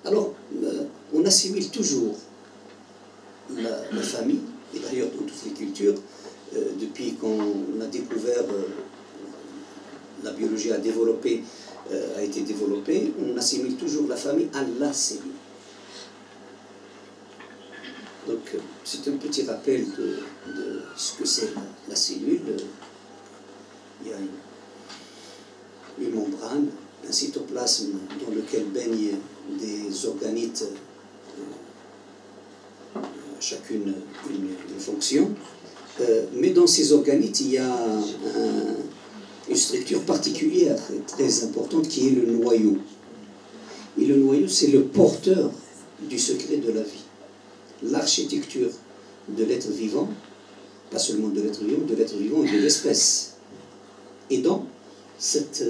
Alors, on assimile toujours la famille, et d'ailleurs dans toutes les cultures, depuis qu'on a découvert, la biologie a été développée, on assimile toujours la famille à la cellule. Donc, c'est un petit rappel de ce que c'est la cellule. Il y a une membrane, un cytoplasme dans lequel baignent des organites, chacune une fonction. Mais dans ces organites, il y a une structure particulière, très importante, qui est le noyau. Et le noyau, c'est le porteur du secret de la vie. L'architecture de l'être vivant, pas seulement de l'être vivant et de l'espèce. Et dans cette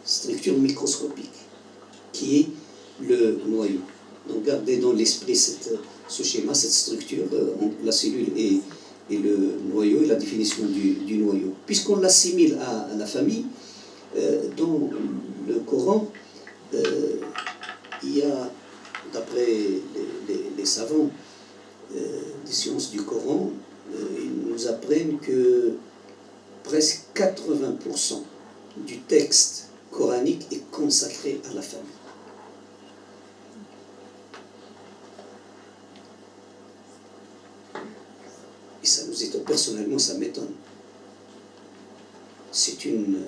structure microscopique, qui est le noyau. Donc gardez dans l'esprit ce schéma, cette structure, la cellule et le noyau, et la définition du noyau. Puisqu'on l'assimile à la famille, dans le Coran, il y a, d'après les savants des sciences du Coran, ils nous apprennent que presque 80% du texte coranique est consacré à la famille. Et ça nous étonne, personnellement ça m'étonne. C'est une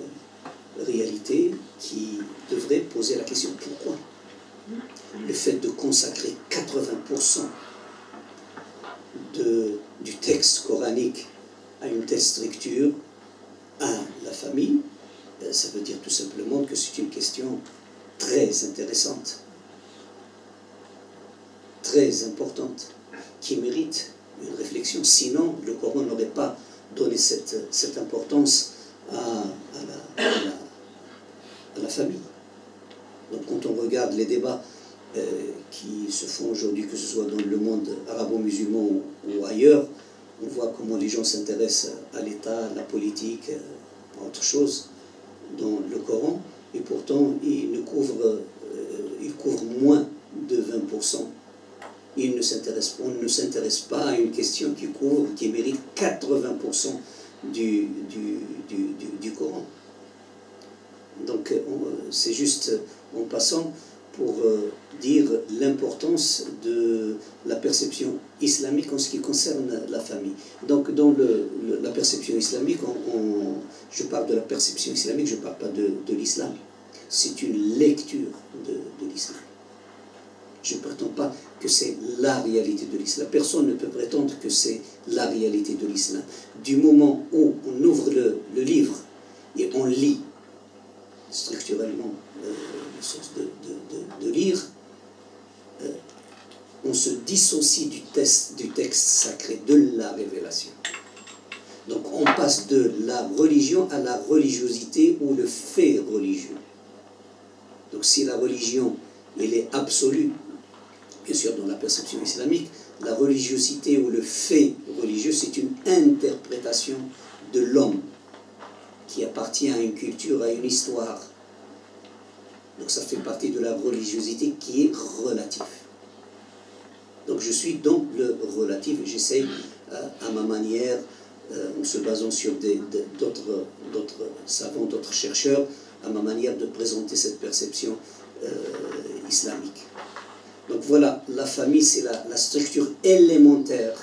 réalité qui devrait poser la question pourquoi le fait de consacrer 80% du texte coranique à une telle structure, à la famille, ça veut dire tout simplement que c'est une question très intéressante, très importante, qui mérite une réflexion. Sinon, le Coran n'aurait pas donné cette importance à la famille. Donc quand on regarde les débats qui se font aujourd'hui, que ce soit dans le monde arabo-musulman ou ailleurs, on voit comment les gens s'intéressent à l'État, à la politique, à autre chose dans le Coran, et pourtant il couvre moins de 20%. On ne s'intéresse pas à une question qui mérite 80% du Coran. Donc c'est juste en passant pour dire l'importance de la perception islamique en ce qui concerne la famille. Donc dans la perception islamique, je parle de la perception islamique, je ne parle pas de l'islam. C'est une lecture de l'islam. Je ne prétends pas que c'est la réalité de l'islam. Personne ne peut prétendre que c'est la réalité de l'islam. Du moment où on ouvre le livre et on lit structurellement le sens de lire, on se dissocie du texte sacré, de la révélation. Donc on passe de la religion à la religiosité ou le fait religieux. Donc si la religion, elle est absolue, bien sûr dans la perception islamique, la religiosité ou le fait religieux, c'est une interprétation de l'homme qui appartient à une culture, à une histoire. Donc ça fait partie de la religiosité qui est relative. Donc je suis dans le relatif et j'essaye à ma manière, en se basant sur d'autres savants, d'autres chercheurs, à ma manière de présenter cette perception islamique. Donc voilà, la famille, c'est la structure élémentaire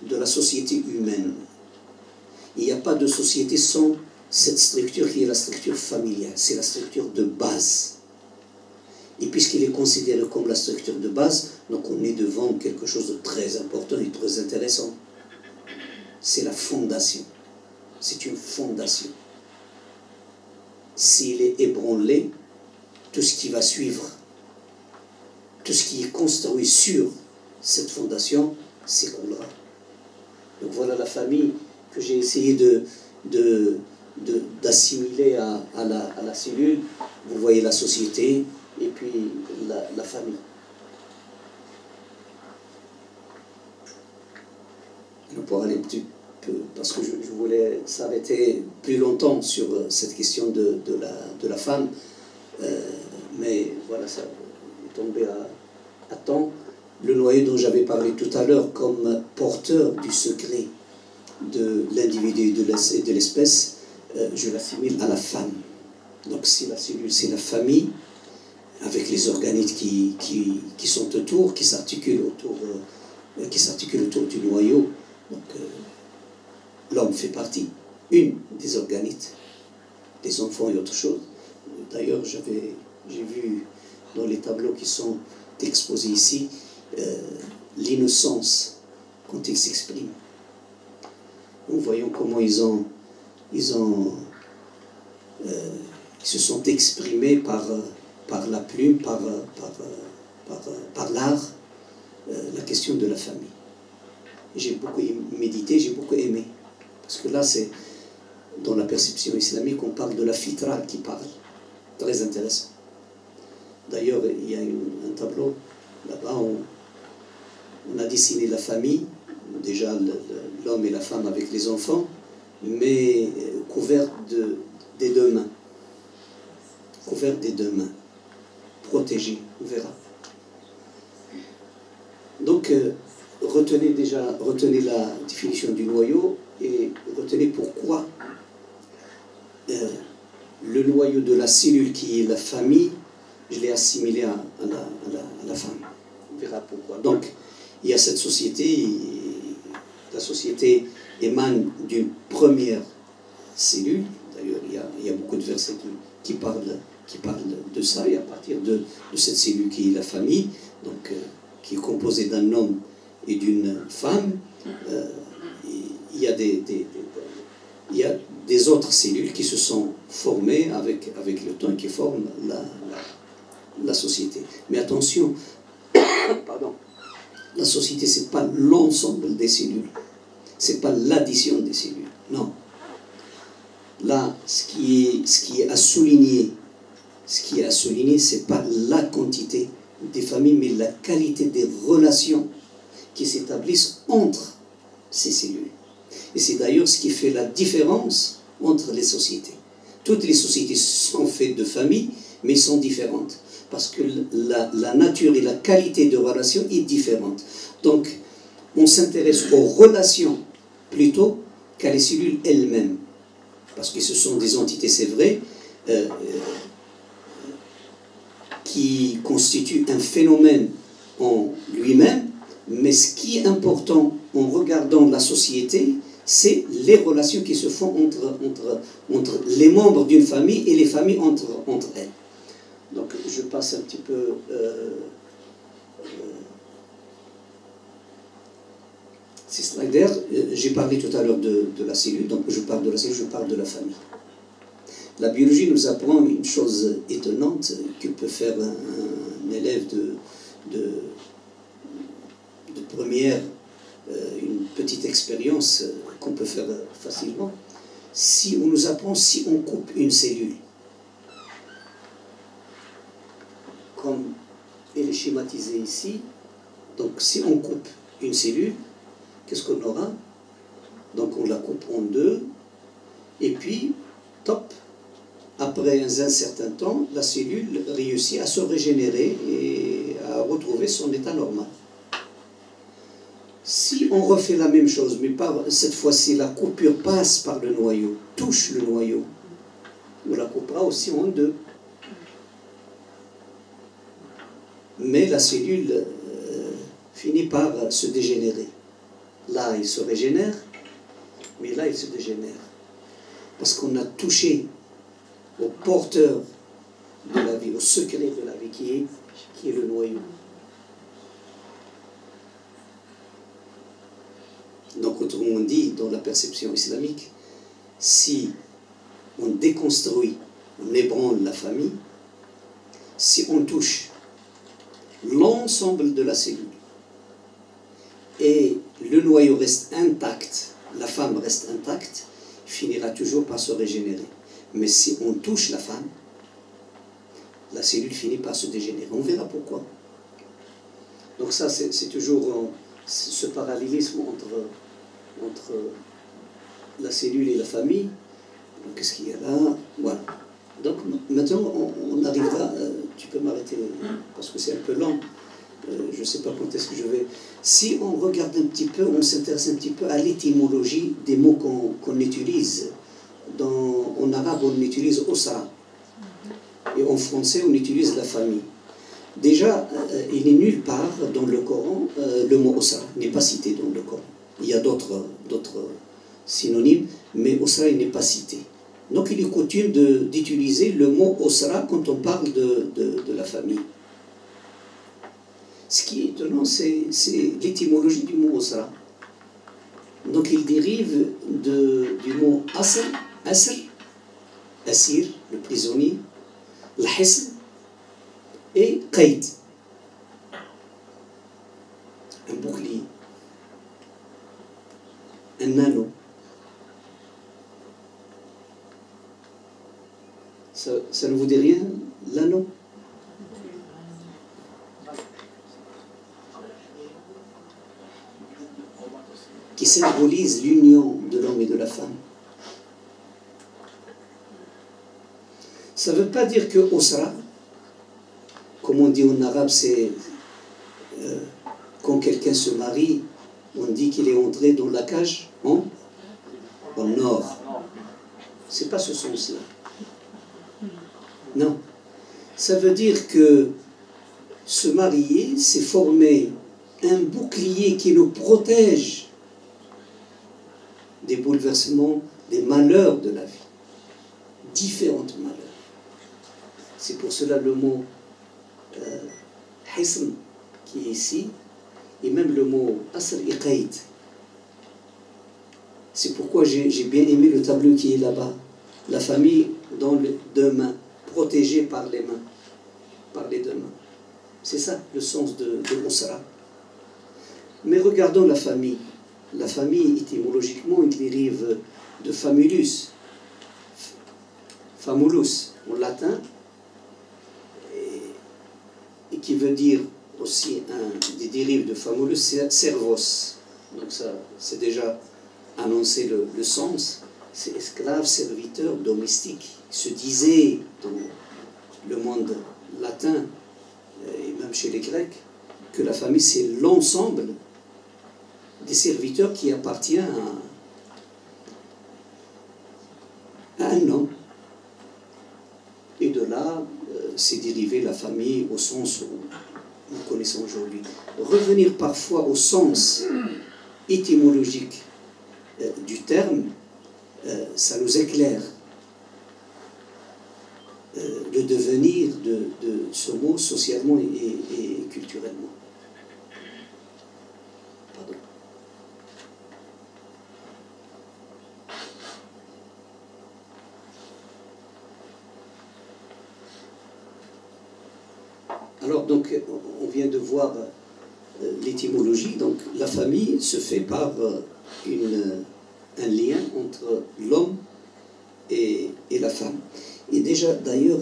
de la société humaine. Il n'y a pas de société sans cette structure qui est la structure familiale, c'est la structure de base. Et puisqu'il est considéré comme la structure de base, donc on est devant quelque chose de très important et très intéressant. C'est la fondation. C'est une fondation. S'il est ébranlé, tout ce qui va suivre, tout ce qui est construit sur cette fondation s'écroulera. Donc voilà la famille que j'ai essayé d'assimiler à la cellule. Vous voyez la société et puis la famille. Pour aller un petit peu, parce que je voulais s'arrêter plus longtemps sur cette question de la femme, mais voilà, est tombé à temps. Le noyau dont j'avais parlé tout à l'heure comme porteur du secret de l'individu et de l'espèce, je l'assimile à la femme. Donc si la cellule, c'est la famille, avec les organites qui sont autour, qui s'articulent autour du noyau. Donc l'homme fait partie, une des organites, des enfants et autre chose. D'ailleurs, j'ai vu dans les tableaux qui sont exposés ici, l'innocence quand ils s'expriment. Nous voyons comment ils se sont exprimés par la plume, par l'art, la question de la famille. J'ai beaucoup médité, j'ai beaucoup aimé. Parce que là, c'est dans la perception islamique, on parle de la fitra qui parle. Très intéressant. D'ailleurs, il y a un tableau, là-bas, on a dessiné la famille, déjà l'homme et la femme avec les enfants, mais couverts des deux mains. Couverts des deux mains. Protégés, on verra. Donc, retenez la définition du noyau et retenez pourquoi le noyau de la cellule qui est la famille, je l'ai assimilé à la femme. On verra pourquoi. Donc, il y a cette société, la société émane d'une première cellule. D'ailleurs, il y a beaucoup de versets qui parlent de ça, et à partir de cette cellule qui est la famille, donc qui est composée d'un homme et d'une femme, il y a des autres cellules qui se sont formées avec le temps et qui forment la société. Mais attention, pardon, la société, ce n'est pas l'ensemble des cellules, ce n'est pas l'addition des cellules, non. Là, ce qui est à souligner, ce n'est pas la quantité des familles, mais la qualité des relations qui s'établissent entre ces cellules. Et c'est d'ailleurs ce qui fait la différence entre les sociétés. Toutes les sociétés sont faites de familles, mais sont différentes. Parce que la nature et la qualité de relation est différente. Donc, on s'intéresse aux relations plutôt qu'à les cellules elles-mêmes. Parce que ce sont des entités, c'est vrai, qui constituent un phénomène en lui-même, mais ce qui est important en regardant la société, c'est les relations qui se font entre les membres d'une famille et les familles entre elles. Donc je passe un petit peu ces sliders. J'ai parlé tout à l'heure de la cellule, donc je parle de la cellule, je parle de la famille. La biologie nous apprend une chose étonnante que peut faire un élève de première, une petite expérience qu'on peut faire facilement. Si on nous apprend, si on coupe une cellule, comme elle est schématisée ici, donc si on coupe une cellule, qu'est-ce qu'on aura? Donc on la coupe en deux, et puis, top, après un certain temps, la cellule réussit à se régénérer et à retrouver son état normal. Si on refait la même chose, mais cette fois-ci, la coupure passe par le noyau, touche le noyau, on la coupera aussi en deux. Mais la cellule finit par se dégénérer. Là, il se régénère, mais là, il se dégénère. Parce qu'on a touché au porteur de la vie, au secret de la vie qui est le noyau. Donc, autrement dit, dans la perception islamique, si on déconstruit, on ébranle la famille, si on touche l'ensemble de la cellule et le noyau reste intact, la femme reste intacte, il finira toujours par se régénérer. Mais si on touche la femme, la cellule finit par se dégénérer. On verra pourquoi. Donc ça, c'est toujours ce parallélisme entre la cellule et la famille. Qu'est-ce qu'il y a là? Voilà. Donc maintenant, on arrivera, tu tu peux m'arrêter parce que c'est un peu lent. Je ne sais pas quand est-ce que je vais... Si on regarde un petit peu, on s'intéresse un petit peu à l'étymologie des mots qu'on utilise. En arabe, on utilise osra. Et en français, on utilise la famille. Déjà, il n'est nulle part dans le Coran, le mot osra n'est pas cité dans le Coran. Il y a d'autres synonymes, mais osra, il n'est pas cité. Donc, il est coutume d'utiliser le mot osra quand on parle de la famille. Ce qui est étonnant, c'est l'étymologie du mot osra. Donc, il dérive du mot asr, asir, le prisonnier, l'hisn et qaïd, un bouclier, un anneau. Ça ne vous dit rien, l'anneau? Qui symbolise l'union de l'homme et de la femme. Ça ne veut pas dire que osra, comme on dit en arabe, c'est quand quelqu'un se marie, on dit qu'il est entré dans la cage en or. C'est pas ce sens-là. Non. Ça veut dire que se marier, c'est former un bouclier qui nous protège des bouleversements, des malheurs de la vie. Différents malheurs. C'est pour cela le mot hisn qui est ici, et même le mot asr et qaïd. C'est pourquoi j'ai bien aimé le tableau qui est là-bas. La famille dans les deux mains, protégée par les mains, par les deux mains. C'est ça le sens de Osra. Mais regardons la famille. La famille, étymologiquement, il dérive de famulus. Famulus, en latin, et qui veut dire aussi des dérives de famulus, c'est servos. Donc ça, c'est déjà annoncé le sens. C'est esclave, serviteur, domestique. Il se disait dans le monde latin, et même chez les Grecs, que la famille, c'est l'ensemble des serviteurs qui appartient à un homme. Et de là, c'est dérivé la famille au sens où nous connaissons aujourd'hui. Revenir parfois au sens étymologique du terme, ça nous éclaire le devenir de ce mot socialement et culturellement. Pardon. Alors, donc, on vient de voir l'étymologie. Donc, la famille se fait par un lien entre l'homme et la femme. Et déjà, d'ailleurs,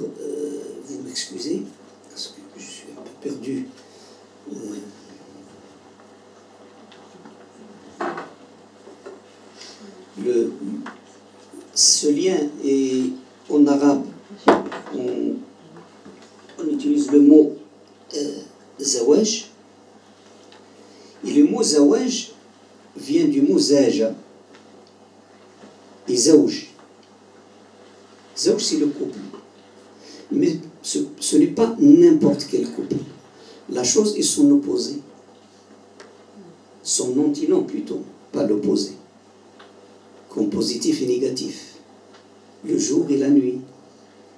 vous m'excusez, parce que je suis un peu perdu. Ce lien est en arabe. On utilise le mot zawaj. Et le mot zawaj vient du mot zaja et zawj. Zawj, c'est le couple. Mais ce n'est pas n'importe quel couple. La chose est son opposé. Son antinom plutôt, pas l'opposé. Comme positif et négatif. Le jour et la nuit.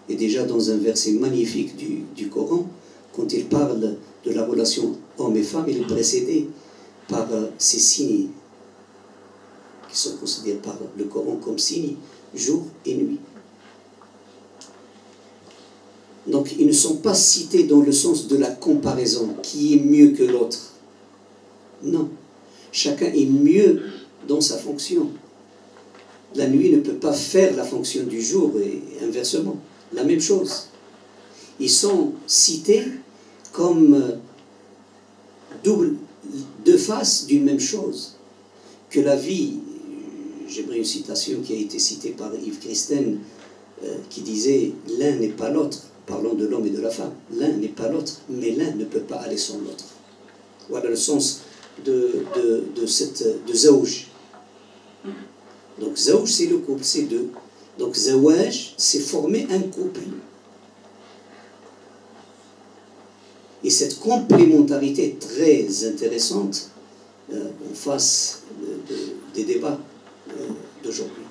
Et déjà dans un verset magnifique du Coran, quand il parle de la relation homme et femme, il est précédé par ces signes qui sont considérés par le Coran comme signes, jour et nuit. Donc ils ne sont pas cités dans le sens de la comparaison, qui est mieux que l'autre. Non, chacun est mieux dans sa fonction. La nuit ne peut pas faire la fonction du jour et inversement. La même chose. Ils sont cités comme deux faces d'une même chose. Que la vie, j'aimerais une citation qui a été citée par Yves Christen, qui disait « l'un n'est pas l'autre », parlant de l'homme et de de la femme. L'un n'est pas l'autre, mais l'un ne peut pas aller sans l'autre. Voilà le sens de zawj. Donc zawj, c'est le couple, c'est deux. Donc zawaj, c'est former un couple. Et cette complémentarité est très intéressante en face des débats d'aujourd'hui.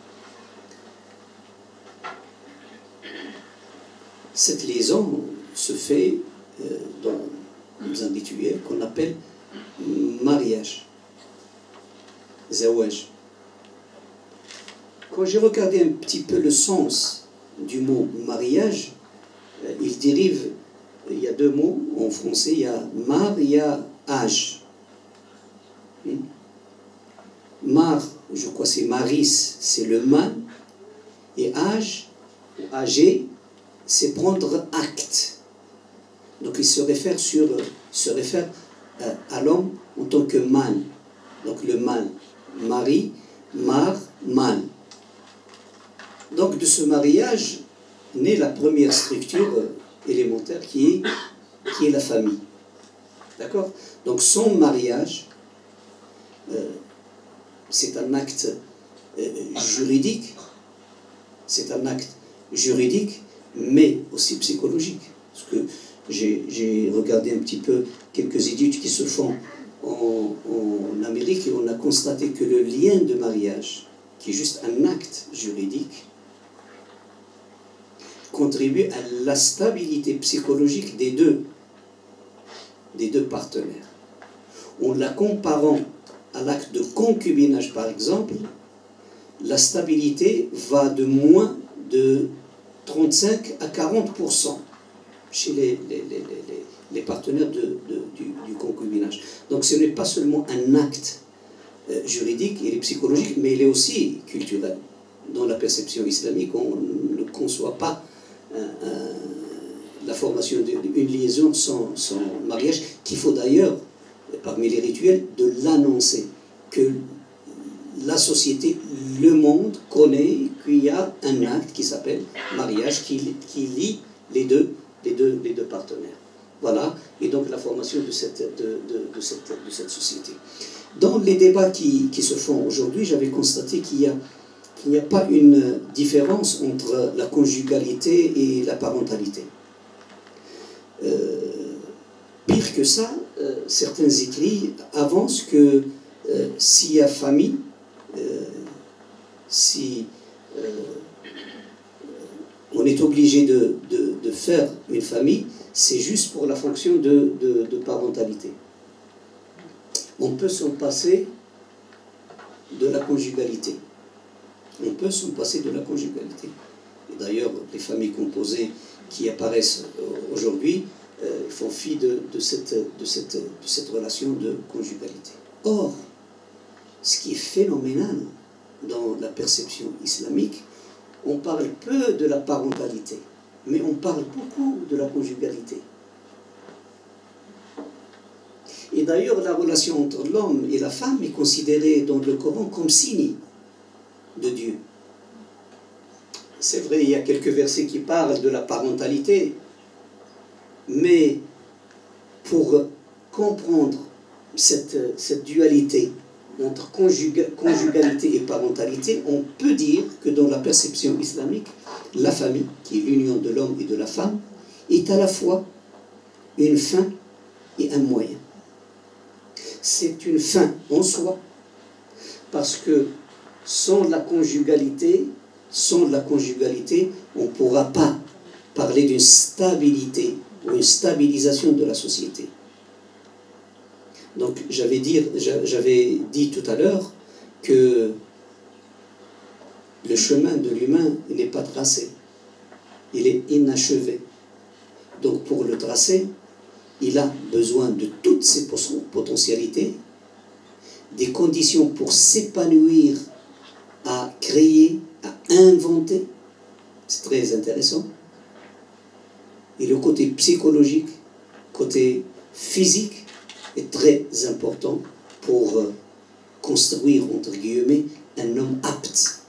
Cette liaison se fait dans un rituel qu'on appelle mariage, zawaj. Quand j'ai regardé un petit peu le sens du mot mariage, il dérive, il y a deux mots en français, il y a mar, il y a âge. Mar, je crois c'est maris, c'est le man, et âge, ou âgé, c'est prendre acte. Donc il se réfère à l'homme en tant que man. Donc le man, mari, mar, man. Donc de ce mariage naît la première structure élémentaire qui est la famille. D'accord? Donc son mariage, c'est un acte juridique, c'est un acte juridique, mais aussi psychologique. Parce que j'ai regardé un petit peu quelques études qui se font en Amérique et on a constaté que le lien de mariage, qui est juste un acte juridique, contribue à la stabilité psychologique des deux partenaires. En la comparant à l'acte de concubinage, par exemple, la stabilité va de moins de 35 à 40% chez les partenaires du concubinage. Donc ce n'est pas seulement un acte juridique, il est psychologique, mais il est aussi culturel. Dans la perception islamique, on ne conçoit pas la formation d'une liaison sans mariage, qu'il faut d'ailleurs, parmi les rituels, de l'annoncer, que la société, le monde connaît qu'il y a un acte qui s'appelle mariage, qui lie les deux partenaires. Voilà, et donc la formation de cette société. Dans les débats qui se font aujourd'hui, j'avais constaté qu'il n'y a pas une différence entre la conjugalité et la parentalité. Pire que ça, certains écrits avancent que s'il y a famille, si on est obligé de faire une famille, c'est juste pour la fonction de parentalité. On peut s'en passer de la conjugalité. On peut s'en passer de la conjugalité. Et d'ailleurs, les familles composées qui apparaissent aujourd'hui font fi de cette relation de conjugalité. Or, ce qui est phénoménal dans la perception islamique, on parle peu de la parentalité, mais on parle beaucoup de la conjugalité. Et d'ailleurs, la relation entre l'homme et la femme est considérée dans le Coran comme signe de Dieu. C'est vrai, il y a quelques versets qui parlent de la parentalité, mais pour comprendre cette dualité entre conjugalité et parentalité, on peut dire que dans la perception islamique, la famille, qui est l'union de l'homme et de la femme, est à la fois une fin et un moyen. C'est une fin en soi, parce que sans la conjugalité, on ne pourra pas parler d'une stabilité ou une stabilisation de la société. Donc j'avais dit tout à l'heure que le chemin de l'humain n'est pas tracé, il est inachevé. Donc pour le tracer, il a besoin de toutes ses potentialités, des conditions pour s'épanouir, à créer, à inventer. C'est très intéressant. Et le côté psychologique, côté physique, est très important pour construire, entre guillemets, un homme apte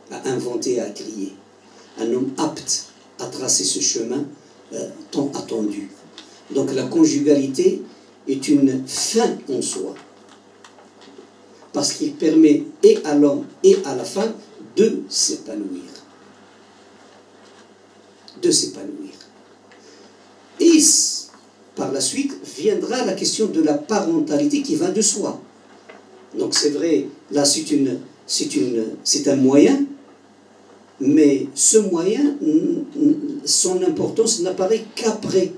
à inventer, à créer. Un homme apte à tracer ce chemin tant attendu. Donc la conjugalité est une fin en soi, parce qu'il permet et à l'homme et à la femme de s'épanouir. De s'épanouir. Et par la suite viendra la question de la parentalité qui va de soi. Donc c'est vrai, là c'est un moyen, mais ce moyen, son importance n'apparaît qu'après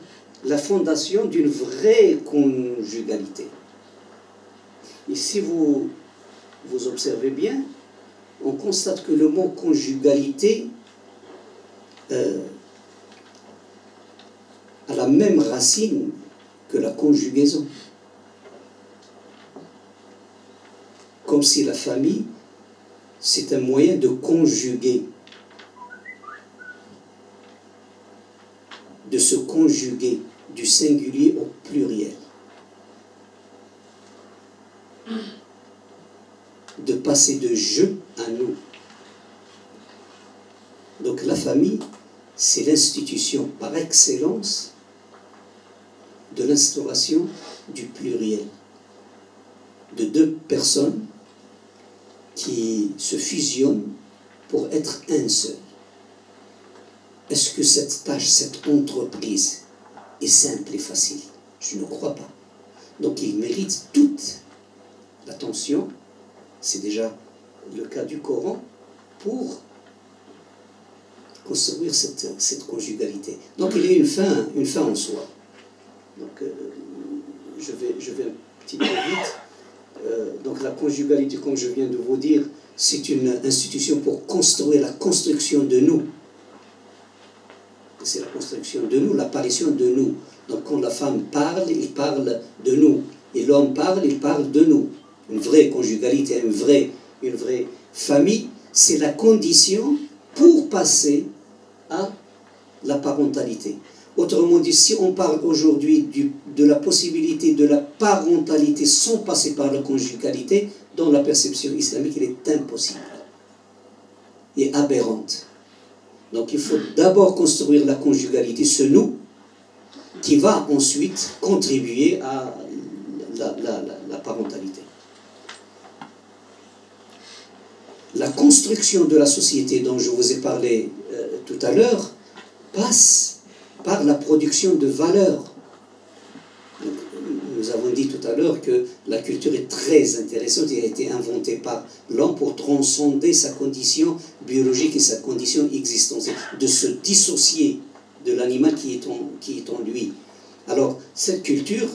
la fondation d'une vraie conjugalité. Et si vous observez bien, on constate que le mot conjugalité a la même racine que la conjugaison. Comme si la famille, c'est un moyen de conjuguer, de se conjuguer du singulier au pluriel, de passer de je à nous. Donc la famille, c'est l'institution par excellence de l'instauration du pluriel, de deux personnes qui se fusionnent pour être un seul. Est-ce que cette tâche, cette entreprise est simple et facile? Je ne crois pas. Donc il mérite toute l'attention, c'est déjà le cas du Coran, pour construire cette conjugalité. Donc il y a une fin en soi. Donc je vais un petit peu vite. Donc la conjugalité, comme je viens de vous dire, c'est une institution pour construire la construction de nous. C'est la construction de nous, l'apparition de nous. Donc quand la femme parle, il parle de nous. Et l'homme parle, il parle de nous. Une vraie conjugalité, une vraie famille, c'est la condition pour passer à la parentalité. Autrement dit, si on parle aujourd'hui de la possibilité de la parentalité sans passer par la conjugalité, dans la perception islamique, elle est impossible et aberrante. Donc il faut d'abord construire la conjugalité, ce nous, qui va ensuite contribuer à la parentalité. La construction de la société dont je vous ai parlé tout à l'heure passe par la production de valeurs. Donc, nous avons dit tout à l'heure que la culture est très intéressante et a été inventée par l'homme pour transcender sa condition biologique et sa condition existentielle, de se dissocier de l'animal qui est en lui. Alors, cette culture,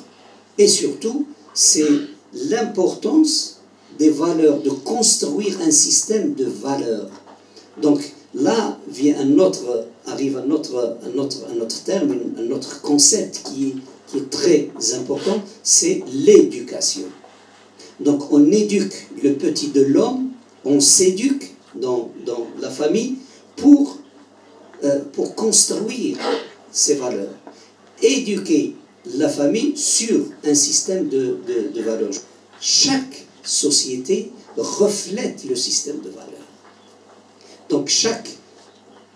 et surtout, c'est l'importance des valeurs, de construire un système de valeurs. Donc, là vient arrive un autre terme, un autre concept qui est très important, c'est l'éducation. Donc on éduque le petit de l'homme, on s'éduque dans la famille pour construire ces valeurs. Éduquer la famille sur un système de valeurs. Chaque société reflète le système de valeurs. Donc chaque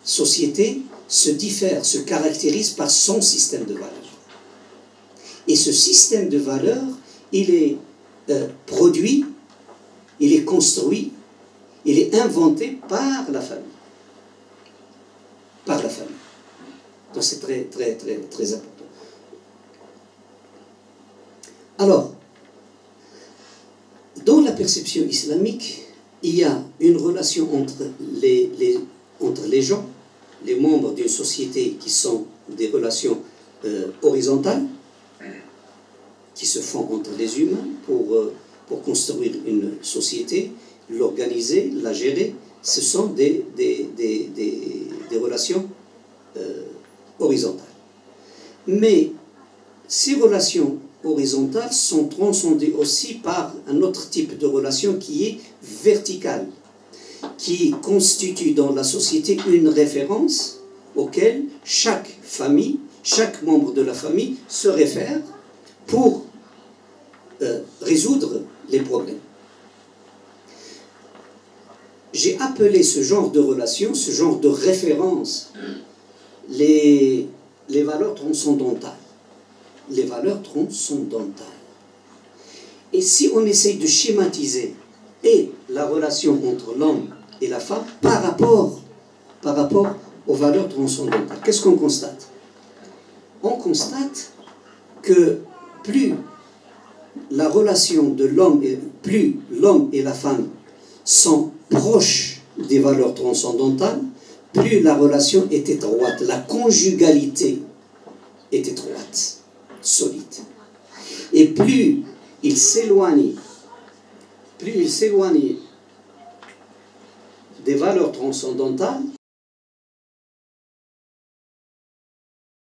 société se diffère, se caractérise par son système de valeurs. Et ce système de valeurs, il est produit, il est construit, il est inventé par la famille. Par la famille. Donc c'est très, très, très, très important. Alors, dans la perception islamique, il y a une relation entre les gens, les membres d'une société qui sont des relations horizontales, qui se font entre les humains pour construire une société, l'organiser, la gérer. Ce sont des relations horizontales. Mais ces relations horizontales sont transcendées aussi par un autre type de relation qui est verticale, qui constitue dans la société une référence auquel chaque famille, chaque membre de la famille se réfère pour résoudre les problèmes. J'ai appelé ce genre de relation, ce genre de référence, les valeurs transcendantales. Les valeurs transcendantales. Et si on essaye de schématiser et la relation entre l'homme et la femme par rapport aux valeurs transcendantales, qu'est-ce qu'on constate? On constate que plus la relation de l'homme, plus l'homme et la femme sont proches des valeurs transcendantales, plus la relation est étroite, la conjugalité est étroite, solide. Et plus il s'éloigne des valeurs transcendantales,